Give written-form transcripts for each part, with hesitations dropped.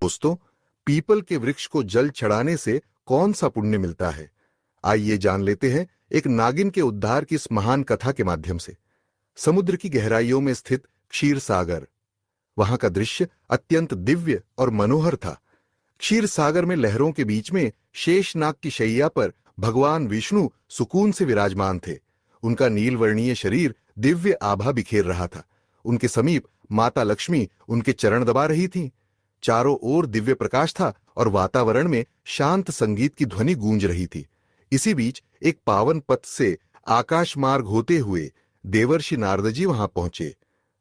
दोस्तों, पीपल के वृक्ष को जल चढ़ाने से कौन सा पुण्य मिलता है? आइए जान लेते हैं एक नागिन के उद्धार की इस महान कथा के माध्यम से। समुद्र की गहराइयों में स्थित क्षीर सागर, वहां का दृश्य अत्यंत दिव्य और मनोहर था। क्षीर सागर में लहरों के बीच में शेषनाग की शैया पर भगवान विष्णु सुकून से विराजमान थे। उनका नीलवर्णीय शरीर दिव्य आभा बिखेर रहा था। उनके समीप माता लक्ष्मी उनके चरण दबा रही थीं। चारों ओर दिव्य प्रकाश था और वातावरण में शांत संगीत की ध्वनि गूंज रही थी। इसी बीच एक पावन पथ से आकाश मार्ग होते हुए देवर्षि नारद जी वहां पहुंचे।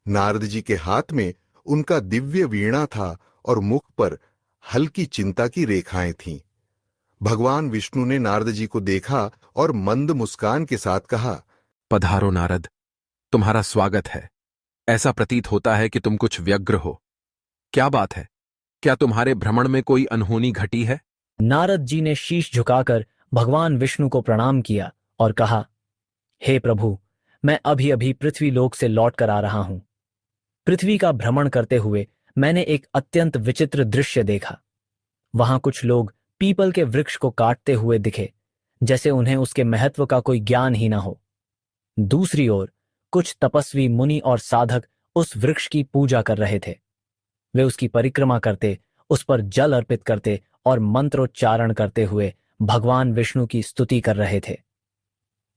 नारद जी के हाथ में उनका दिव्य वीणा था और मुख पर हल्की चिंता की रेखाएं थीं। भगवान विष्णु ने नारद जी को देखा और मंद मुस्कान के साथ कहा, पधारो नारद, तुम्हारा स्वागत है। ऐसा प्रतीत होता है कि तुम कुछ व्यग्र हो। क्या बात है? क्या तुम्हारे भ्रमण में कोई अनहोनी घटी है? नारद जी ने शीश झुकाकर भगवान विष्णु को प्रणाम किया और कहा, हे प्रभु, मैं अभी अभी पृथ्वी लोक से लौट कर आ रहा हूं। पृथ्वी का भ्रमण करते हुए मैंने एक अत्यंत विचित्र दृश्य देखा। वहां कुछ लोग पीपल के वृक्ष को काटते हुए दिखे, जैसे उन्हें उसके महत्व का कोई ज्ञान ही ना हो। दूसरी ओर कुछ तपस्वी मुनि और साधक उस वृक्ष की पूजा कर रहे थे। वे उसकी परिक्रमा करते, उस पर जल अर्पित करते और मंत्रोच्चारण करते हुए भगवान विष्णु की स्तुति कर रहे थे।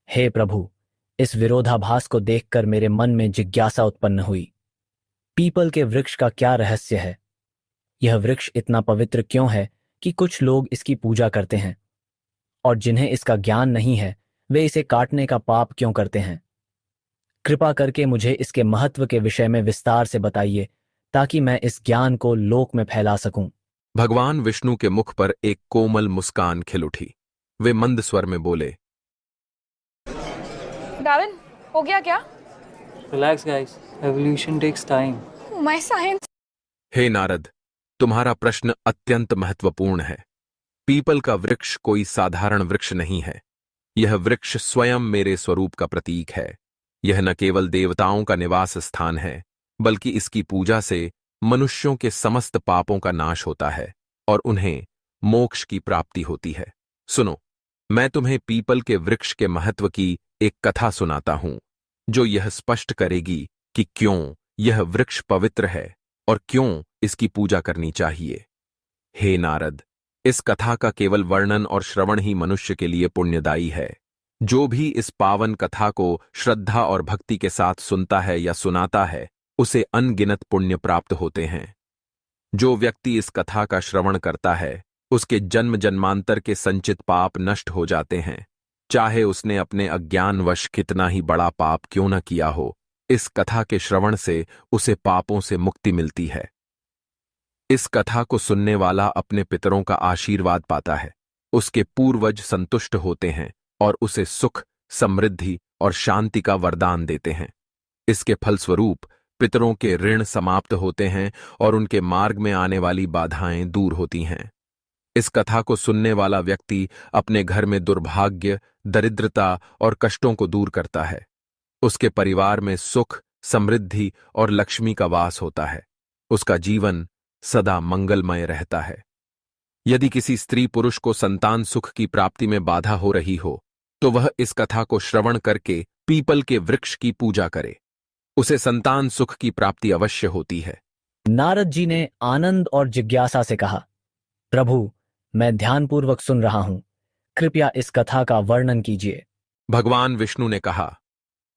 हे प्रभु, इस विरोधाभास को देखकर मेरे मन में जिज्ञासा उत्पन्न हुई। पीपल के वृक्ष का क्या रहस्य है? यह वृक्ष इतना पवित्र क्यों है कि कुछ लोग इसकी पूजा करते हैं, और जिन्हें इसका ज्ञान नहीं है वे इसे काटने का पाप क्यों करते हैं? कृपा करके मुझे इसके महत्व के विषय में विस्तार से बताइए, ताकि मैं इस ज्ञान को लोक में फैला सकूं। भगवान विष्णु के मुख पर एक कोमल मुस्कान खिल उठी। वे मंद स्वर में बोले, गाविन, हो गया क्या? Relax, guys. Evolution takes time. My science. हे नारद, तुम्हारा प्रश्न अत्यंत महत्वपूर्ण है। पीपल का वृक्ष कोई साधारण वृक्ष नहीं है। यह वृक्ष स्वयं मेरे स्वरूप का प्रतीक है। यह न केवल देवताओं का निवास स्थान है, बल्कि इसकी पूजा से मनुष्यों के समस्त पापों का नाश होता है और उन्हें मोक्ष की प्राप्ति होती है। सुनो, मैं तुम्हें पीपल के वृक्ष के महत्व की एक कथा सुनाता हूं, जो यह स्पष्ट करेगी कि क्यों यह वृक्ष पवित्र है और क्यों इसकी पूजा करनी चाहिए। हे नारद, इस कथा का केवल वर्णन और श्रवण ही मनुष्य के लिए पुण्यदायी है। जो भी इस पावन कथा को श्रद्धा और भक्ति के साथ सुनता है या सुनाता है, उसे अनगिनत पुण्य प्राप्त होते हैं। जो व्यक्ति इस कथा का श्रवण करता है, उसके जन्म जन्मांतर के संचित पाप नष्ट हो जाते हैं। चाहे उसने अपने अज्ञानवश कितना ही बड़ा पाप क्यों न किया हो, इस कथा के श्रवण से उसे पापों से मुक्ति मिलती है। इस कथा को सुनने वाला अपने पितरों का आशीर्वाद पाता है, उसके पूर्वज संतुष्ट होते हैं और उसे सुख, समृद्धि और शांति का वरदान देते हैं। इसके फलस्वरूप पितरों के ऋण समाप्त होते हैं और उनके मार्ग में आने वाली बाधाएं दूर होती हैं। इस कथा को सुनने वाला व्यक्ति अपने घर में दुर्भाग्य, दरिद्रता और कष्टों को दूर करता है। उसके परिवार में सुख, समृद्धि और लक्ष्मी का वास होता है। उसका जीवन सदा मंगलमय रहता है। यदि किसी स्त्री पुरुष को संतान सुख की प्राप्ति में बाधा हो रही हो, तो वह इस कथा को श्रवण करके पीपल के वृक्ष की पूजा करे। उसे संतान सुख की प्राप्ति अवश्य होती है। नारद जी ने आनंद और जिज्ञासा से कहा, प्रभु, मैं ध्यानपूर्वक सुन रहा हूं। कृपया इस कथा का वर्णन कीजिए। भगवान विष्णु ने कहा,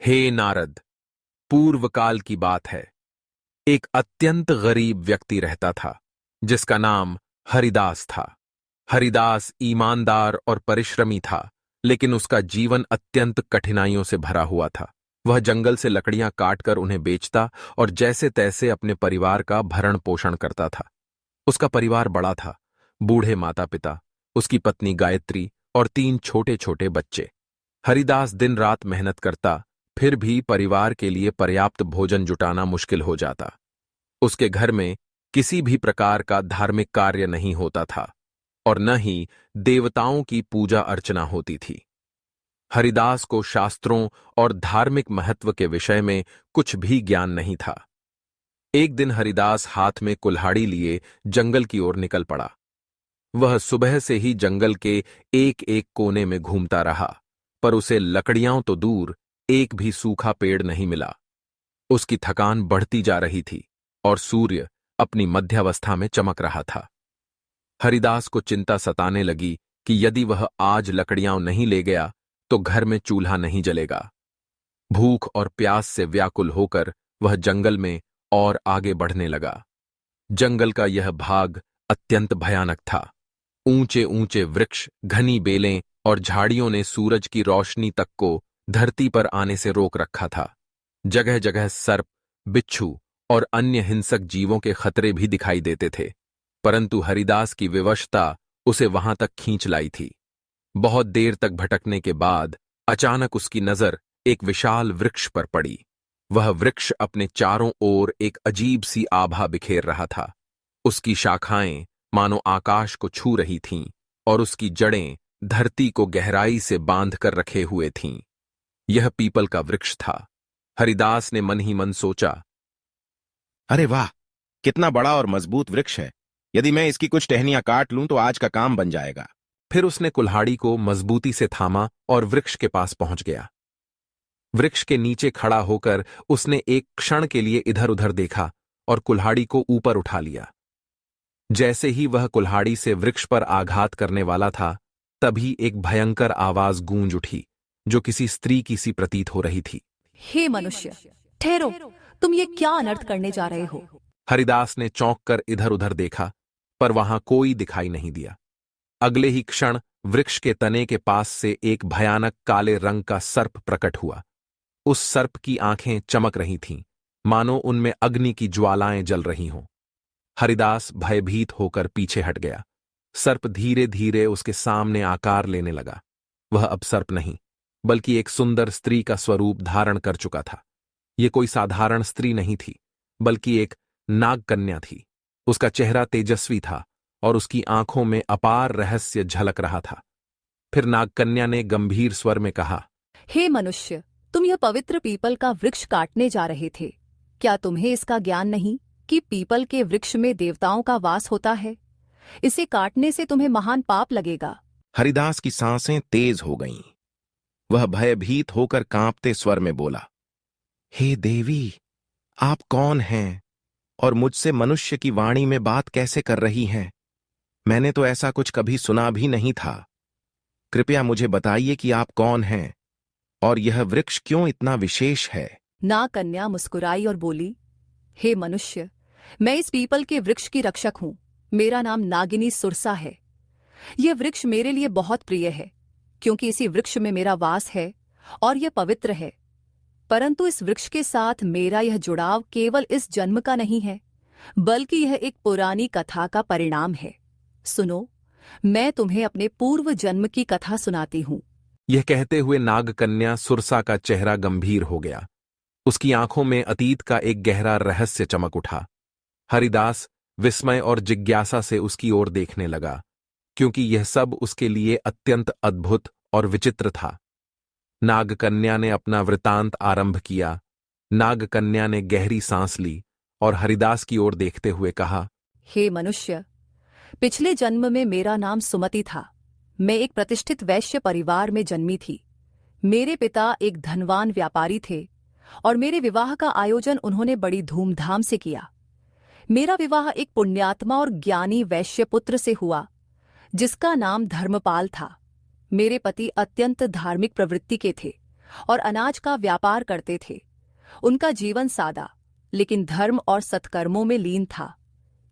हे नारद, पूर्व काल की बात है। एक अत्यंत गरीब व्यक्ति रहता था, जिसका नाम हरिदास था। हरिदास ईमानदार और परिश्रमी था, लेकिन उसका जीवन अत्यंत कठिनाइयों से भरा हुआ था। वह जंगल से लकड़ियां काटकर उन्हें बेचता और जैसे तैसे अपने परिवार का भरण पोषण करता था। उसका परिवार बड़ा था, बूढ़े माता पिता, उसकी पत्नी गायत्री और 3 छोटे छोटे बच्चे। हरिदास दिन रात मेहनत करता, फिर भी परिवार के लिए पर्याप्त भोजन जुटाना मुश्किल हो जाता। उसके घर में किसी भी प्रकार का धार्मिक कार्य नहीं होता था और न ही देवताओं की पूजा अर्चना होती थी। हरिदास को शास्त्रों और धार्मिक महत्व के विषय में कुछ भी ज्ञान नहीं था। एक दिन हरिदास हाथ में कुल्हाड़ी लिए जंगल की ओर निकल पड़ा। वह सुबह से ही जंगल के एक एक कोने में घूमता रहा, पर उसे लकड़ियां तो दूर एक भी सूखा पेड़ नहीं मिला। उसकी थकान बढ़ती जा रही थी और सूर्य अपनी मध्यावस्था में चमक रहा था। हरिदास को चिंता सताने लगी कि यदि वह आज लकड़ियां नहीं ले गया तो घर में चूल्हा नहीं जलेगा। भूख और प्यास से व्याकुल होकर वह जंगल में और आगे बढ़ने लगा। जंगल का यह भाग अत्यंत भयानक था। ऊंचे ऊंचे वृक्ष, घनी बेलें और झाड़ियों ने सूरज की रोशनी तक को धरती पर आने से रोक रखा था। जगह जगह सर्प, बिच्छू और अन्य हिंसक जीवों के खतरे भी दिखाई देते थे, परंतु हरिदास की विवशता उसे वहां तक खींच लाई थी। बहुत देर तक भटकने के बाद अचानक उसकी नजर एक विशाल वृक्ष पर पड़ी। वह वृक्ष अपने चारों ओर एक अजीब सी आभा बिखेर रहा था। उसकी शाखाएं मानो आकाश को छू रही थीं और उसकी जड़ें धरती को गहराई से बांध कर रखे हुए थीं। यह पीपल का वृक्ष था। हरिदास ने मन ही मन सोचा, अरे वाह, कितना बड़ा और मजबूत वृक्ष है। यदि मैं इसकी कुछ टहनियां काट लूं तो आज का काम बन जाएगा। फिर उसने कुल्हाड़ी को मजबूती से थामा और वृक्ष के पास पहुंच गया। वृक्ष के नीचे खड़ा होकर उसने एक क्षण के लिए इधर उधर देखा और कुल्हाड़ी को ऊपर उठा लिया। जैसे ही वह कुल्हाड़ी से वृक्ष पर आघात करने वाला था, तभी एक भयंकर आवाज गूंज उठी, जो किसी स्त्री की सी प्रतीत हो रही थी। हे मनुष्य, ठहरो, तुम ये क्या अनर्थ करने जा रहे हो? हरिदास ने चौंक कर इधर उधर देखा, पर वहां कोई दिखाई नहीं दिया। अगले ही क्षण वृक्ष के तने के पास से एक भयानक काले रंग का सर्प प्रकट हुआ। उस सर्प की आंखें चमक रही थीं, मानो उनमें अग्नि की ज्वालाएं जल रही हों। हरिदास भयभीत होकर पीछे हट गया। सर्प धीरे धीरे उसके सामने आकार लेने लगा। वह अब सर्प नहीं, बल्कि एक सुंदर स्त्री का स्वरूप धारण कर चुका था। यह कोई साधारण स्त्री नहीं थी, बल्कि एक नागकन्या थी। उसका चेहरा तेजस्वी था और उसकी आंखों में अपार रहस्य झलक रहा था। फिर नागकन्या ने गंभीर स्वर में कहा, हे मनुष्य, तुम यह पवित्र पीपल का वृक्ष काटने जा रहे थे। क्या तुम्हें इसका ज्ञान नहीं कि पीपल के वृक्ष में देवताओं का वास होता है? इसे काटने से तुम्हें महान पाप लगेगा। हरिदास की सांसें तेज हो गईं। वह भयभीत होकर कांपते स्वर में बोला, हे देवी, आप कौन हैं और मुझसे मनुष्य की वाणी में बात कैसे कर रही हैं? मैंने तो ऐसा कुछ कभी सुना भी नहीं था। कृपया मुझे बताइए कि आप कौन हैं और यह वृक्ष क्यों इतना विशेष है? नागकन्या मुस्कुराई और बोली, हे मनुष्य, मैं इस पीपल के वृक्ष की रक्षक हूं। मेरा नाम नागिनी सुरसा है। यह वृक्ष मेरे लिए बहुत प्रिय है, क्योंकि इसी वृक्ष में मेरा वास है और यह पवित्र है। परंतु इस वृक्ष के साथ मेरा यह जुड़ाव केवल इस जन्म का नहीं है, बल्कि यह एक पुरानी कथा का परिणाम है। सुनो, मैं तुम्हें अपने पूर्व जन्म की कथा सुनाती हूं। यह कहते हुए नागकन्या सुरसा का चेहरा गंभीर हो गया। उसकी आंखों में अतीत का एक गहरा रहस्य चमक उठा। हरिदास विस्मय और जिज्ञासा से उसकी ओर देखने लगा, क्योंकि यह सब उसके लिए अत्यंत अद्भुत और विचित्र था। नागकन्या ने अपना वृतांत आरंभ किया। नागकन्या ने गहरी सांस ली और हरिदास की ओर देखते हुए कहा, हे मनुष्य, पिछले जन्म में मेरा नाम सुमति था। मैं एक प्रतिष्ठित वैश्य परिवार में जन्मी थी। मेरे पिता एक धनवान व्यापारी थे और मेरे विवाह का आयोजन उन्होंने बड़ी धूमधाम से किया। मेरा विवाह एक पुण्यात्मा और ज्ञानी वैश्य पुत्र से हुआ, जिसका नाम धर्मपाल था। मेरे पति अत्यंत धार्मिक प्रवृत्ति के थे और अनाज का व्यापार करते थे। उनका जीवन सादा, लेकिन धर्म और सत्कर्मों में लीन था,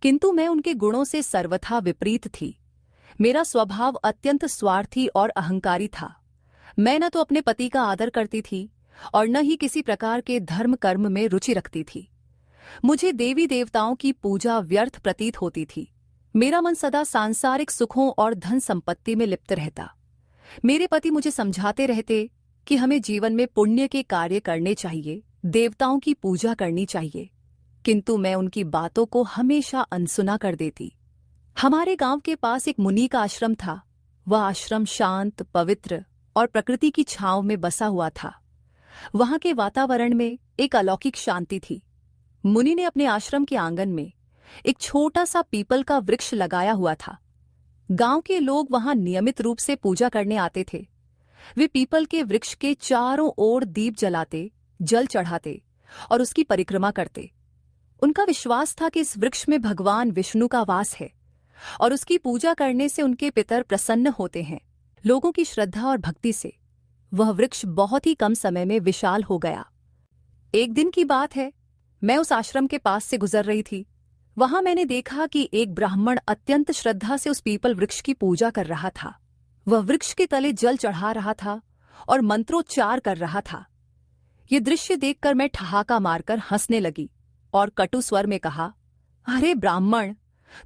किंतु मैं उनके गुणों से सर्वथा विपरीत थी। मेरा स्वभाव अत्यंत स्वार्थी और अहंकारी था। मैं न तो अपने पति का आदर करती थी और न ही किसी प्रकार के धर्म कर्म में रुचि रखती थी। मुझे देवी देवताओं की पूजा व्यर्थ प्रतीत होती थी। मेरा मन सदा सांसारिक सुखों और धन संपत्ति में लिप्त रहता। मेरे पति मुझे समझाते रहते कि हमें जीवन में पुण्य के कार्य करने चाहिए, देवताओं की पूजा करनी चाहिए, किंतु मैं उनकी बातों को हमेशा अनसुना कर देती। हमारे गांव के पास एक मुनि का आश्रम था। वह आश्रम शांत, पवित्र और प्रकृति की छांव में बसा हुआ था। वहां के वातावरण में एक अलौकिक शांति थी। मुनि ने अपने आश्रम के आंगन में एक छोटा सा पीपल का वृक्ष लगाया हुआ था। गांव के लोग वहां नियमित रूप से पूजा करने आते थे। वे पीपल के वृक्ष के चारों ओर दीप जलाते, जल चढ़ाते और उसकी परिक्रमा करते। उनका विश्वास था कि इस वृक्ष में भगवान विष्णु का वास है और उसकी पूजा करने से उनके पितर प्रसन्न होते हैं। लोगों की श्रद्धा और भक्ति से वह वृक्ष बहुत ही कम समय में विशाल हो गया। एक दिन की बात है, मैं उस आश्रम के पास से गुजर रही थी। वहां मैंने देखा कि एक ब्राह्मण अत्यंत श्रद्धा से उस पीपल वृक्ष की पूजा कर रहा था। वह वृक्ष के तले जल चढ़ा रहा था और मंत्रोच्चार कर रहा था। ये दृश्य देखकर मैं ठहाका मारकर हंसने लगी और कटु स्वर में कहा, अरे ब्राह्मण,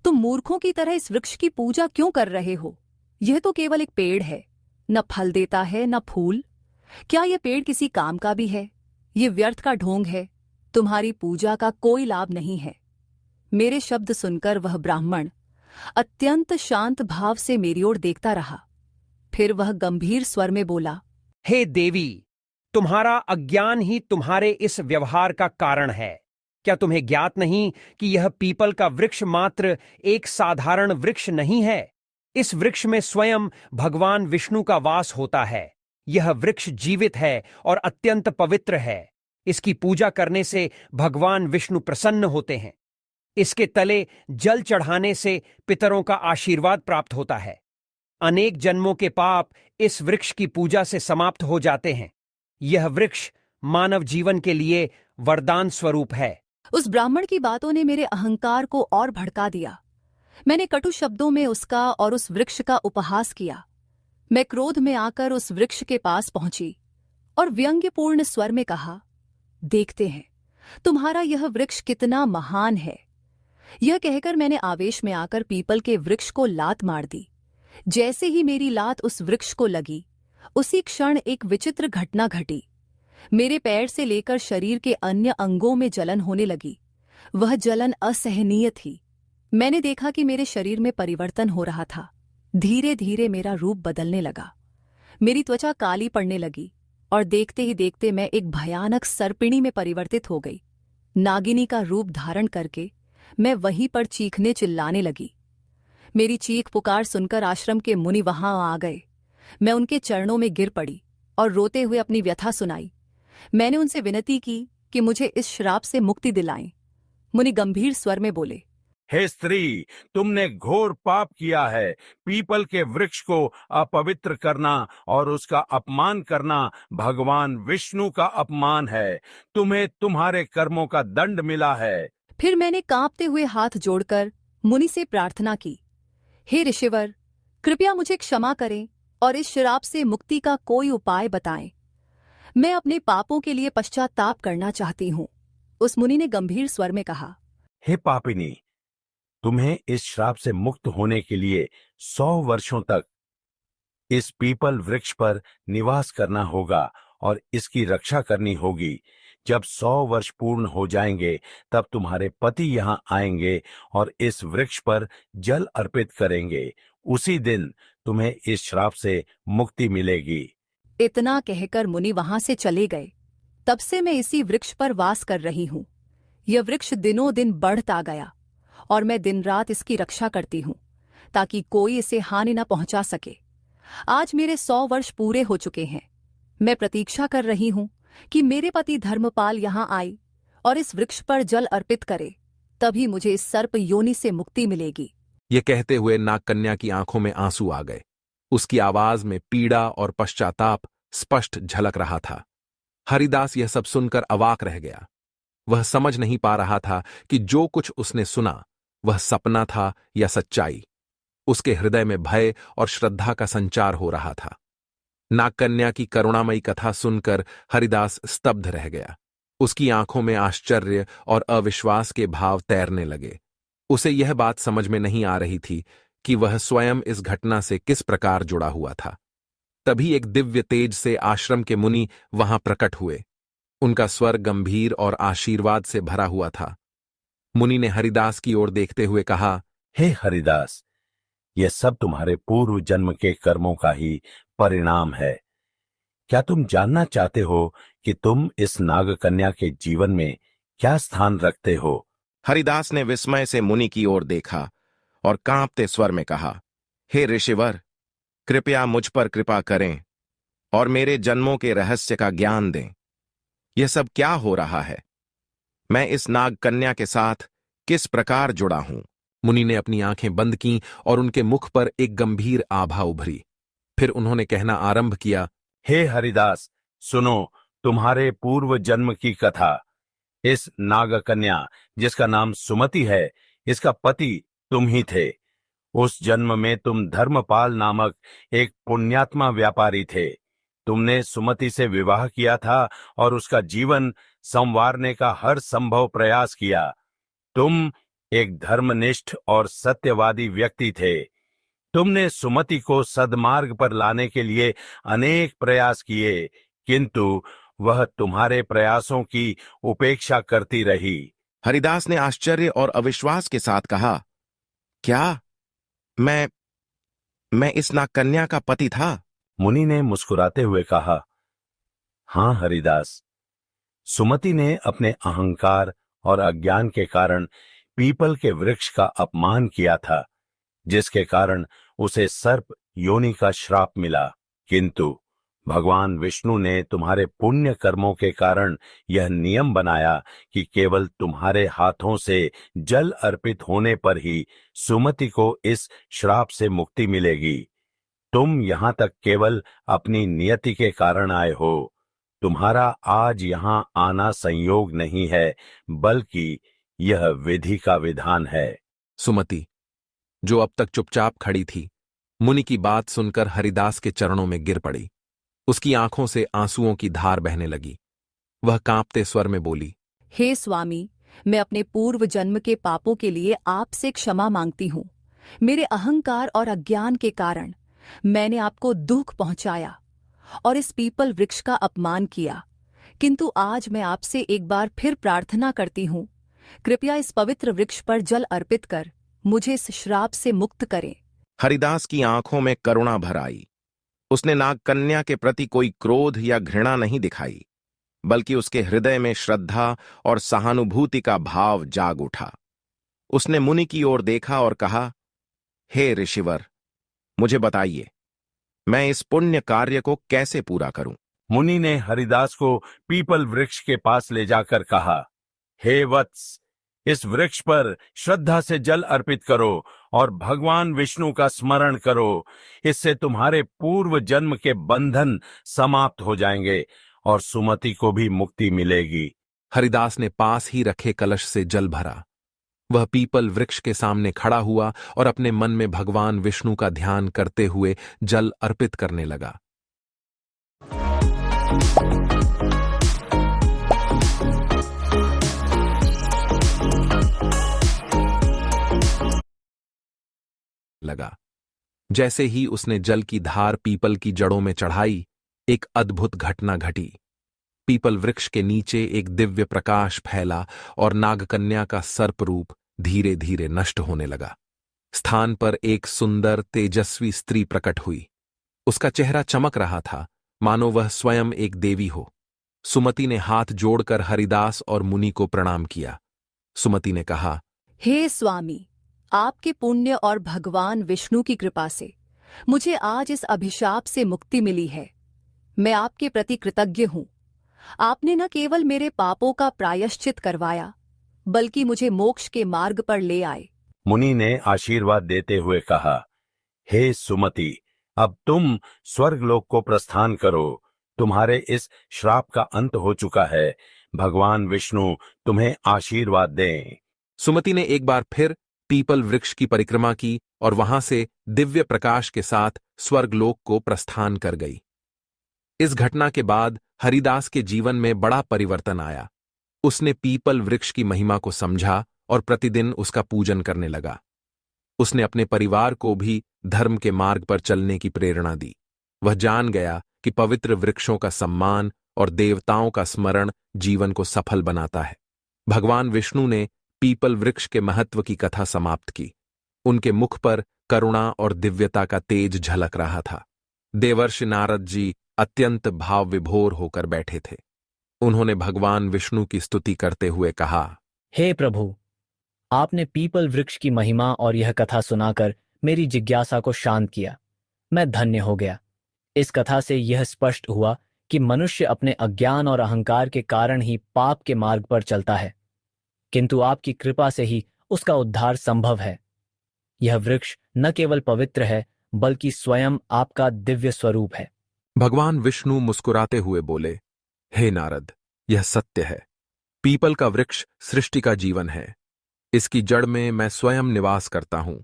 तुम मूर्खों की तरह इस वृक्ष की पूजा क्यों कर रहे हो? यह तो केवल एक पेड़ है, न फल देता है न फूल। क्या यह पेड़ किसी काम का भी है? ये व्यर्थ का ढोंग है। तुम्हारी पूजा का कोई लाभ नहीं है। मेरे शब्द सुनकर वह ब्राह्मण अत्यंत शांत भाव से मेरी ओर देखता रहा। फिर वह गंभीर स्वर में बोला, हे देवी, तुम्हारा अज्ञान ही तुम्हारे इस व्यवहार का कारण है। क्या तुम्हें ज्ञात नहीं कि यह पीपल का वृक्ष मात्र एक साधारण वृक्ष नहीं है? इस वृक्ष में स्वयं भगवान विष्णु का वास होता है। यह वृक्ष जीवित है और अत्यंत पवित्र है। इसकी पूजा करने से भगवान विष्णु प्रसन्न होते हैं। इसके तले जल चढ़ाने से पितरों का आशीर्वाद प्राप्त होता है। अनेक जन्मों के पाप इस वृक्ष की पूजा से समाप्त हो जाते हैं। यह वृक्ष मानव जीवन के लिए वरदान स्वरूप है। उस ब्राह्मण की बातों ने मेरे अहंकार को और भड़का दिया। मैंने कटु शब्दों में उसका और उस वृक्ष का उपहास किया। मैं क्रोध में आकर उस वृक्ष के पास पहुंची और व्यंग्यपूर्ण स्वर में कहा, देखते हैं तुम्हारा यह वृक्ष कितना महान है। यह कहकर मैंने आवेश में आकर पीपल के वृक्ष को लात मार दी। जैसे ही मेरी लात उस वृक्ष को लगी, उसी क्षण एक विचित्र घटना घटी। मेरे पैर से लेकर शरीर के अन्य अंगों में जलन होने लगी। वह जलन असहनीय थी। मैंने देखा कि मेरे शरीर में परिवर्तन हो रहा था। धीरे धीरे मेरा रूप बदलने लगा। मेरी त्वचा काली पड़ने लगी और देखते ही देखते मैं एक भयानक सर्पिणी में परिवर्तित हो गई। नागिनी का रूप धारण करके मैं वहीं पर चीखने चिल्लाने लगी। मेरी चीख पुकार सुनकर आश्रम के मुनि वहां आ गए। मैं उनके चरणों में गिर पड़ी और रोते हुए अपनी व्यथा सुनाई। मैंने उनसे विनती की कि मुझे इस श्राप से मुक्ति दिलाएं। मुनि गंभीर स्वर में बोले, हे स्त्री, तुमने घोर पाप किया है। पीपल के वृक्ष को अपवित्र करना और उसका अपमान करना भगवान विष्णु का अपमान है। तुम्हें तुम्हारे कर्मों का दंड मिला है। फिर मैंने कांपते हुए हाथ जोड़कर मुनि से प्रार्थना की, हे ऋषिवर, कृपया मुझे क्षमा करें और इस श्राप से मुक्ति का कोई उपाय बताएं। मैं अपने पापों के लिए पश्चाताप करना चाहती हूं। उस मुनि ने गंभीर स्वर में कहा, हे पापिनी, तुम्हें इस श्राप से मुक्त होने के लिए 100 वर्षों तक इस पीपल वृक्ष पर निवास करना होगा और इसकी रक्षा करनी होगी। जब 100 वर्ष पूर्ण हो जाएंगे, तब तुम्हारे पति यहाँ आएंगे और इस वृक्ष पर जल अर्पित करेंगे। उसी दिन तुम्हें इस श्राप से मुक्ति मिलेगी। इतना कहकर मुनि वहां से चले गए। तब से मैं इसी वृक्ष पर वास कर रही हूं। यह वृक्ष दिनों दिन बढ़ता गया और मैं दिन रात इसकी रक्षा करती हूं ताकि कोई इसे हानि न पहुंचा सके। आज मेरे 100 वर्ष पूरे हो चुके हैं। मैं प्रतीक्षा कर रही हूं कि मेरे पति धर्मपाल यहां आए और इस वृक्ष पर जल अर्पित करे, तभी मुझे इस सर्प योनि से मुक्ति मिलेगी। ये कहते हुए नागकन्या की आंखों में आंसू आ गए। उसकी आवाज में पीड़ा और पश्चाताप स्पष्ट झलक रहा था। हरिदास यह सब सुनकर अवाक रह गया। वह समझ नहीं पा रहा था कि जो कुछ उसने सुना वह सपना था या सच्चाई। उसके हृदय में भय और श्रद्धा का संचार हो रहा था। नागकन्या की करुणामयी कथा सुनकर हरिदास स्तब्ध रह गया। उसकी आंखों में आश्चर्य और अविश्वास के भाव तैरने लगे। उसे यह बात समझ में नहीं आ रही थी कि वह स्वयं इस घटना से किस प्रकार जुड़ा हुआ था। तभी एक दिव्य तेज से आश्रम के मुनि वहां प्रकट हुए। उनका स्वर गंभीर और आशीर्वाद से भरा हुआ था। मुनि ने हरिदास की ओर देखते हुए कहा, हे हरिदास, यह सब तुम्हारे पूर्व जन्म के कर्मों का ही परिणाम है। क्या तुम जानना चाहते हो कि तुम इस नागकन्या के जीवन में क्या स्थान रखते हो? हरिदास ने विस्मय से मुनि की ओर देखा और कांपते स्वर में कहा, हे ऋषिवर, कृपया मुझ पर कृपा करें और मेरे जन्मों के रहस्य का ज्ञान दें। यह सब क्या हो रहा है? मैं इस नाग कन्या के साथ किस प्रकार जुड़ा हूं? मुनि ने अपनी आंखें बंद कीं और उनके मुख पर एक गंभीर आभा उभरी। फिर उन्होंने कहना आरंभ किया, हे हरिदास, सुनो तुम्हारे पूर्व जन्म की कथा। इस नागकन्या जिसका नाम सुमति है, इसका पति तुम ही थे। उस जन्म में तुम धर्मपाल नामक एक पुण्यात्मा व्यापारी थे। तुमने सुमति से विवाह किया था और उसका जीवन संवारने का हर संभव प्रयास किया। तुम एक धर्मनिष्ठ और सत्यवादी व्यक्ति थे। तुमने सुमति को सद्मार्ग पर लाने के लिए अनेक प्रयास किए, किंतु वह तुम्हारे प्रयासों की उपेक्षा करती रही। हरिदास ने आश्चर्य और अविश्वास के साथ कहा, क्या मैं इस नागकन्या का पति था? मुनि ने मुस्कुराते हुए कहा, हां हरिदास, सुमति ने अपने अहंकार और अज्ञान के कारण पीपल के वृक्ष का अपमान किया था, जिसके कारण उसे सर्प योनि का श्राप मिला। किंतु भगवान विष्णु ने तुम्हारे पुण्य कर्मों के कारण यह नियम बनाया कि केवल तुम्हारे हाथों से जल अर्पित होने पर ही सुमति को इस श्राप से मुक्ति मिलेगी। तुम यहां तक केवल अपनी नियति के कारण आए हो। तुम्हारा आज यहां आना संयोग नहीं है, बल्कि यह विधि का विधान है। सुमति, जो अब तक चुपचाप खड़ी थी, मुनि की बात सुनकर हरिदास के चरणों में गिर पड़ी। उसकी आंखों से आंसुओं की धार बहने लगी। वह कांपते स्वर में बोली, हे स्वामी, मैं अपने पूर्व जन्म के पापों के लिए आपसे क्षमा मांगती हूँ। मेरे अहंकार और अज्ञान के कारण मैंने आपको दुख पहुंचाया और इस पीपल वृक्ष का अपमान किया। किंतु आज मैं आपसे एक बार फिर प्रार्थना करती हूँ, कृपया इस पवित्र वृक्ष पर जल अर्पित कर मुझे इस श्राप से मुक्त करें। हरिदास की आंखों में करुणा भर आई। उसने नागकन्या के प्रति कोई क्रोध या घृणा नहीं दिखाई, बल्कि उसके हृदय में श्रद्धा और सहानुभूति का भाव जाग उठा। उसने मुनि की ओर देखा और कहा, हे ऋषिवर, मुझे बताइए, मैं इस पुण्य कार्य को कैसे पूरा करूं? मुनि ने हरिदास को पीपल वृक्ष के पास ले जाकर कहा, हे वत्स, इस वृक्ष पर श्रद्धा से जल अर्पित करो और भगवान विष्णु का स्मरण करो। इससे तुम्हारे पूर्व जन्म के बंधन समाप्त हो जाएंगे और सुमति को भी मुक्ति मिलेगी। हरिदास ने पास ही रखे कलश से जल भरा। वह पीपल वृक्ष के सामने खड़ा हुआ और अपने मन में भगवान विष्णु का ध्यान करते हुए जल अर्पित करने लगा। जैसे ही उसने जल की धार पीपल की जड़ों में चढ़ाई, एक अद्भुत घटना घटी। पीपल वृक्ष के नीचे एक दिव्य प्रकाश फैला और नागकन्या का सर्प रूप धीरे धीरे नष्ट होने लगा। स्थान पर एक सुंदर तेजस्वी स्त्री प्रकट हुई। उसका चेहरा चमक रहा था, मानो वह स्वयं एक देवी हो। सुमति ने हाथ जोड़कर हरिदास और मुनि को प्रणाम किया। सुमति ने कहा, हे स्वामी, आपके पुण्य और भगवान विष्णु की कृपा से मुझे आज इस अभिशाप से मुक्ति मिली है। मैं आपके प्रति कृतज्ञ हूँ। आपने न केवल मेरे पापों का प्रायश्चित करवाया, बल्कि मुझे मोक्ष के मार्ग पर ले आए। मुनि ने आशीर्वाद देते हुए कहा, हे सुमति, अब तुम स्वर्गलोक को प्रस्थान करो। तुम्हारे इस श्राप का अंत हो चुका है। भगवान विष्णु तुम्हें आशीर्वाद दें। सुमति ने एक बार फिर पीपल वृक्ष की परिक्रमा की और वहां से दिव्य प्रकाश के साथ स्वर्गलोक को प्रस्थान कर गई। इस घटना के बाद हरिदास के जीवन में बड़ा परिवर्तन आया। उसने पीपल वृक्ष की महिमा को समझा और प्रतिदिन उसका पूजन करने लगा। उसने अपने परिवार को भी धर्म के मार्ग पर चलने की प्रेरणा दी। वह जान गया कि पवित्र वृक्षों का सम्मान और देवताओं का स्मरण जीवन को सफल बनाता है। भगवान विष्णु ने पीपल वृक्ष के महत्व की कथा समाप्त की। उनके मुख पर करुणा और दिव्यता का तेज झलक रहा था। देवर्षि नारद जी अत्यंत भाव विभोर होकर बैठे थे। उन्होंने भगवान विष्णु की स्तुति करते हुए कहा, हे प्रभु, आपने पीपल वृक्ष की महिमा और यह कथा सुनाकर मेरी जिज्ञासा को शांत किया। मैं धन्य हो गया। इस कथा से यह स्पष्ट हुआ कि मनुष्य अपने अज्ञान और अहंकार के कारण ही पाप के मार्ग पर चलता है, किंतु आपकी कृपा से ही उसका उद्धार संभव है। यह वृक्ष न केवल पवित्र है, बल्कि स्वयं आपका दिव्य स्वरूप है। भगवान विष्णु मुस्कुराते हुए बोले, हे नारद, यह सत्य है। पीपल का वृक्ष सृष्टि का जीवन है। इसकी जड़ में मैं स्वयं निवास करता हूं।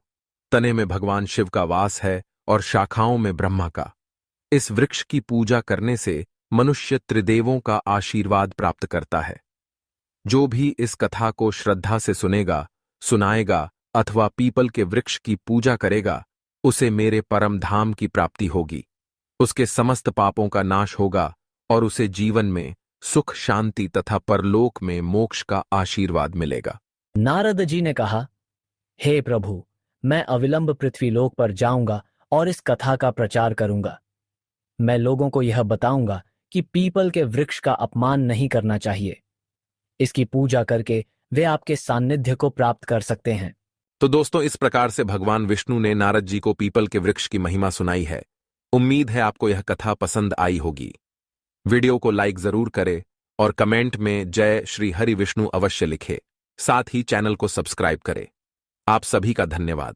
तने में भगवान शिव का वास है और शाखाओं में ब्रह्मा का। इस वृक्ष की पूजा करने से मनुष्य त्रिदेवों का आशीर्वाद प्राप्त करता है। जो भी इस कथा को श्रद्धा से सुनेगा, सुनाएगा अथवा पीपल के वृक्ष की पूजा करेगा, उसे मेरे परम धाम की प्राप्ति होगी। उसके समस्त पापों का नाश होगा और उसे जीवन में सुख, शांति तथा परलोक में मोक्ष का आशीर्वाद मिलेगा। नारद जी ने कहा, हे प्रभु, मैं अविलंब पृथ्वीलोक पर जाऊंगा और इस कथा का प्रचार करूंगा। मैं लोगों को यह बताऊंगा कि पीपल के वृक्ष का अपमान नहीं करना चाहिए। इसकी पूजा करके वे आपके सान्निध्य को प्राप्त कर सकते हैं। तो दोस्तों, इस प्रकार से भगवान विष्णु ने नारद जी को पीपल के वृक्ष की महिमा सुनाई है। उम्मीद है आपको यह कथा पसंद आई होगी। वीडियो को लाइक जरूर करें और कमेंट में जय श्री हरि विष्णु अवश्य लिखें। साथ ही चैनल को सब्सक्राइब करें। आप सभी का धन्यवाद।